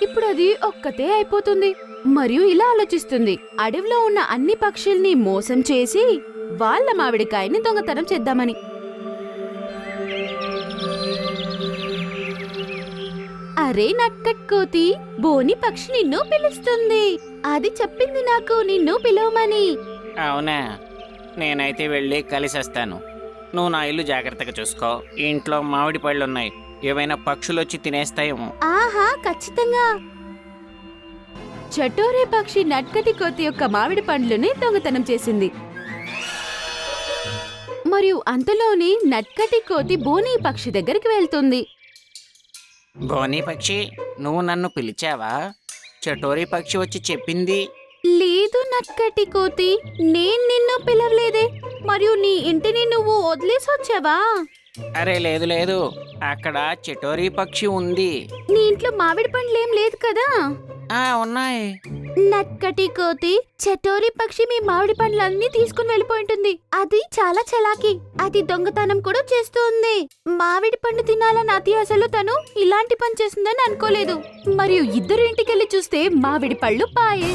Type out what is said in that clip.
ఇప్పుడు అది ఒక్కతే అయిపోతుంది మరియు ఇలా ఆలోచిస్తుంది. అడవిలో ఉన్న అన్ని పక్షుల్ని మోసం చేసి వాళ్ళ మామిడికాయని దొంగతనం చేద్దామని. అరే నట్కట్ కోతి, బోని పక్షి నిన్ను పిలుస్తుంది. అది చెప్పింది నాకు నిన్ను పిలవమని. అవునా, నేనైతే వెళ్ళి కలిసేస్తాను. నువ్వు నా ఇల్లు జాగ్రత్తగా చూసుకో. ఇంట్లో మామిడి పళ్ళున్నాయి, ఏవైనా పక్షులు వచ్చి తినేస్తాయేమో. ఆహా, ఖచ్చితంగా. చటోరే పక్షి నట్కటి కోతి యొక్క మామిడి పండ్లని దొంగతనం చేసింది. మరియు అంతలోనే నట్కటి కోతి బోనీ పక్షి దగ్గరికి వెళ్తుంది. బోనీ పక్షి, నువ్వు నన్ను పిలిచావా? చటోరీ పక్షి వచ్చి చెప్పింది. లేదు నట్కటి కోతి, నేను నిన్ను పిలవలేదే. మరియు నీ ఇంటిని నువ్వు వదిలేసి వచ్చావా? అరే లేదు లేదు, అక్కడ చటోరీ పక్షి ఉంది. నీ ఇంట్లో మామిడి పండ్లేం లేదు కదా? ఉన్నాయి. నట్కటి కోతి, చటోరి పక్షి మీ మామిడి పండ్లన్నీ తీసుకుని వెళ్ళిపోయింటుంది. అది చాలా చలాకి. అది దొంగతనం కూడా చేస్తుంది. మామిడి పండు తినాలని అతి అసలు తను ఇలాంటి పని చేస్తుందని అనుకోలేదు. మరియు ఇద్దరు ఇంటికెళ్ళి చూస్తే మామిడి పళ్ళు పాయే.